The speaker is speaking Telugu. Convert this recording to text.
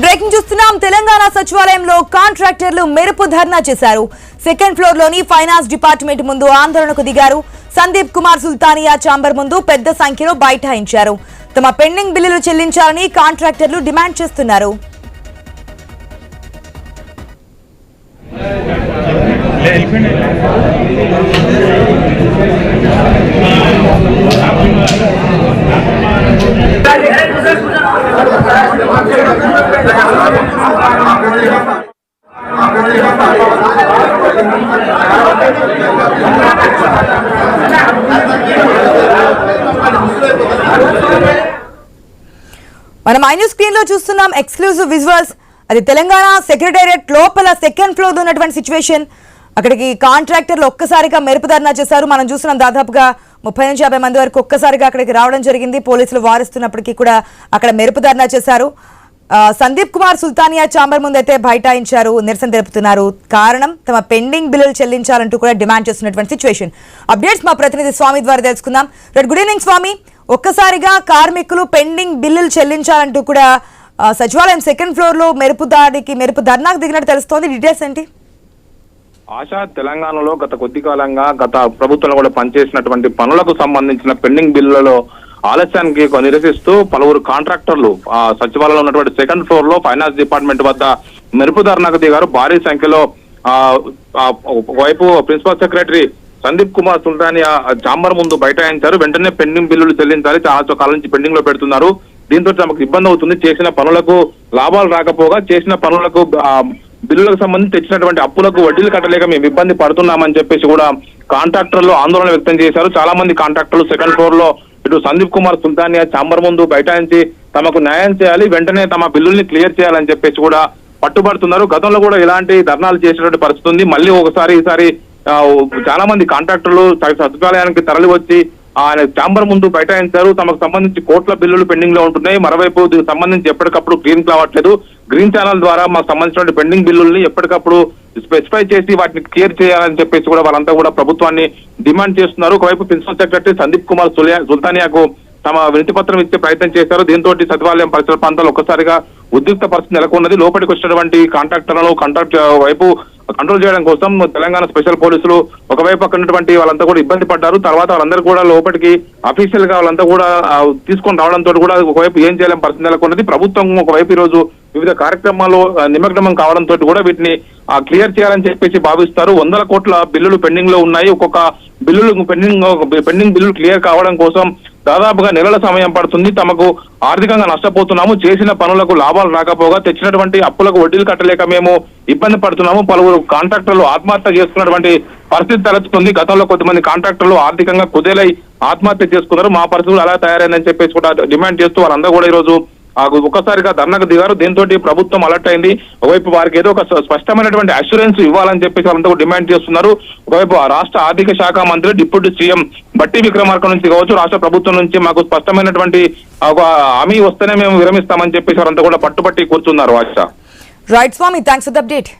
బ్రేకింగ్ చూస్తున్నాం. తెలంగాణ సచివాలయంలో కాంట్రాక్టర్లు మెరుపు ధర్నా చేశారు. సెకండ్ ఫ్లోర్ లోని ఫైనాన్స్ డిపార్ట్మెంట్ ముందు ఆందోళనకు దిగారు. సందీప్ కుమార్ సుల్తానియా ఛాంబర్ ముందు పెద్ద సంఖ్యలో బైఠాయించారు. తమ పెండింగ్ బిల్లులు చెల్లించాలని కాంట్రాక్టర్లు డిమాండ్ చేస్తున్నారు. మనం ఐ న్యూస్ స్క్రీన్ లో చూస్తున్నాం ఎక్స్క్లూజివ్ విజువల్స్. అది తెలంగాణ సెక్రటేరియట్ లోపల సెకండ్ ఫ్లోర్ లో ఉన్నటువంటి సిచ్యువేషన్. అక్కడికి కాంట్రాక్టర్లు ఒక్కసారిగా మెరుపు ధర్నా చేశారు. మనం చూస్తున్నాం దాదాపుగా 30 నుంచి 50 మంది వరకు ఒక్కసారిగా అక్కడికి రావడం జరిగింది. పోలీసులు వారిస్తున్నప్పటికీ కూడా అక్కడ మెరుపు ధర్నా చేశారు. సందీప్ కుమార్ సుల్తానియా ఛాంబర్ ముందు అయితే బైఠాయించారు, నిరసన తెలుపుతున్నారు. కారణం తమ పెండింగ్ బిల్లులు చెల్లించాలంటూ కూడా డిమాండ్ చేస్తున్నటువంటి సిచ్యువేషన్. అప్డేట్స్ మా ప్రతినిధి స్వామి ద్వారా తెలుసుకుందాం. గుడ్ ఈవినింగ్ స్వామి. ఒక్కసారిగా కార్మికులు పెండింగ్ బిల్లులు చెల్లించాలంటూ కూడా సచివాలయం సెకండ్ ఫ్లోర్ లో మెరుపు ధర్నాకు దిగినట్టు తెలుస్తోంది. డీటెయిల్స్ ఏంటి? ఆశా, తెలంగాణలో గత కొద్ది కాలంగా గత ప్రభుత్వంలో కూడా పనిచేసినటువంటి పనులకు సంబంధించిన పెండింగ్ బిల్లులలో ఆలస్యానికి నిరసిస్తూ పలువురు కాంట్రాక్టర్లు సచివాలయంలో ఉన్నటువంటి సెకండ్ ఫ్లోర్ లో ఫైనాన్స్ డిపార్ట్మెంట్ వద్ద మెరుపు ధర్నాకు దిగారు. భారీ సంఖ్యలో ఒకవైపు principal secretary Sandeep Kumar Sultania chamber ముందు బైఠాయించారు. వెంటనే పెండింగ్ బిల్లులు చెల్లించాలి, చాలా కాలం నుంచి పెండింగ్ లో పెడుతున్నారు, దీంతో తమకు ఇబ్బంది అవుతుంది, చేసిన పనులకు లాభాలు రాకపోగా చేసిన పనులకు బిల్లులకు సంబంధించి తెచ్చినటువంటి అప్పులకు వడ్డీలు కట్టలేక మేము ఇబ్బంది పడుతున్నామని చెప్పేసి కూడా కాంట్రాక్టర్లు ఆందోళన వ్యక్తం చేశారు. చాలా మంది కాంట్రాక్టర్లు సెకండ్ ఫ్లోర్ లో ఇటు సందీప్ కుమార్ సుల్తానియా ఛాంబర్ ముందు బైఠాయించి తమకు న్యాయం చేయాలి, వెంటనే తమ బిల్లుల్ని క్లియర్ చేయాలని చెప్పేసి కూడా పట్టుబడుతున్నారు. గతంలో కూడా ఇలాంటి ధర్నాలు చేసినటువంటి పరిస్థితి ఉంది. మళ్ళీ ఈసారి చాలా మంది కాంట్రాక్టర్లు సచివాలయానికి తరలి వచ్చి ఆయన ఛాంబర్ ముందు బైఠాయించారు. తమకు సంబంధించి కోట్ల బిల్లులు పెండింగ్ లో ఉంటున్నాయి, మరోవైపు దీనికి సంబంధించి ఎప్పటికప్పుడు గ్రీన్ కావట్లేదు, గ్రీన్ ఛానల్ ద్వారా మాకు సంబంధించిన పెండింగ్ బిల్లుల్ని ఎప్పటికప్పుడు స్పెసిఫై చేసి వాటిని క్లియర్ చేయాలని చెప్పేసి కూడా వాళ్ళంతా కూడా ప్రభుత్వాన్ని డిమాండ్ చేస్తున్నారు. ఒకవైపు ప్రిన్సిపల్ సెక్రటరీ సందీప్ కుమార్ సుల్తానియాకు తమ వినతి పత్రం ఇచ్చే ప్రయత్నం చేశారు. దీంతో సచివాలయం పరిసర ప్రాంతాలు ఒక్కసారిగా ఉద్రిక్త పరిస్థితి నెలకొన్నది. లోపలికి వచ్చినటువంటి కాంట్రాక్టర్లను వైపు కంట్రోల్ చేయడం కోసం తెలంగాణ స్పెషల్ పోలీసులు ఒకవైపు అక్కడ ఉన్నటువంటి వాళ్ళంతా కూడా ఇబ్బంది పడ్డారు. తర్వాత వాళ్ళందరూ కూడా లోపలికి అఫీషియల్ గా వాళ్ళంతా కూడా తీసుకొని రావడంతో కూడా ఒకవైపు ఏం చేయలేని పరిస్థితి నెలకొన్నది. ప్రభుత్వం ఒకవైపు ఈ రోజు వివిధ కార్యక్రమాల్లో నిమగ్నం కావడంతో కూడా వీటిని క్లియర్ చేయాలని చెప్పేసి భావిస్తారు. 100 కోట్ల బిల్లులు పెండింగ్ లో ఉన్నాయి. ఒక్కొక్క పెండింగ్ బిల్లులు క్లియర్ కావడం కోసం దాదాపుగా నెలల సమయం పడుతుంది. తమకు ఆర్థికంగా నష్టపోతున్నాము, చేసిన పనులకు లాభాలు రాకపోగా తెచ్చినటువంటి అప్పులకు వడ్డీలు కట్టలేక మేము ఇబ్బంది పడుతున్నాము. పలువురు కాంట్రాక్టర్లు ఆత్మహత్య చేసుకున్నటువంటి పరిస్థితి తలెత్తుతుంది. గతంలో కొంతమంది కాంట్రాక్టర్లు ఆర్థికంగా కుదేలై ఆత్మహత్య చేసుకున్నారు. మా పరిస్థితులు అలా తయారైందని చెప్పేసి కూడా డిమాండ్ చేస్తూ వాళ్ళందరూ కూడా ఈ రోజు ఒక్కసారిగా ధర్నాకు దిగారు. దీంతో ప్రభుత్వం అలర్ట్ అయింది. ఒకవైపు వారికి ఏదో ఒక స్పష్టమైనటువంటి అష్యూరెన్స్ ఇవ్వాలని చెప్పేసి వాళ్ళంతా డిమాండ్ చేస్తున్నారు. ఒకవైపు రాష్ట్ర ఆర్థిక శాఖ మంత్రి డిప్యూటీ సీఎం బట్టి విక్రమార్క నుంచి కావచ్చు, రాష్ట్ర ప్రభుత్వం నుంచి మాకు స్పష్టమైనటువంటి హామీ వస్తేనే మేము విరమిస్తామని చెప్పేసి వారంతా కూడా పట్టుబట్టి కూర్చున్నారు. Right Swami, thanks for the update.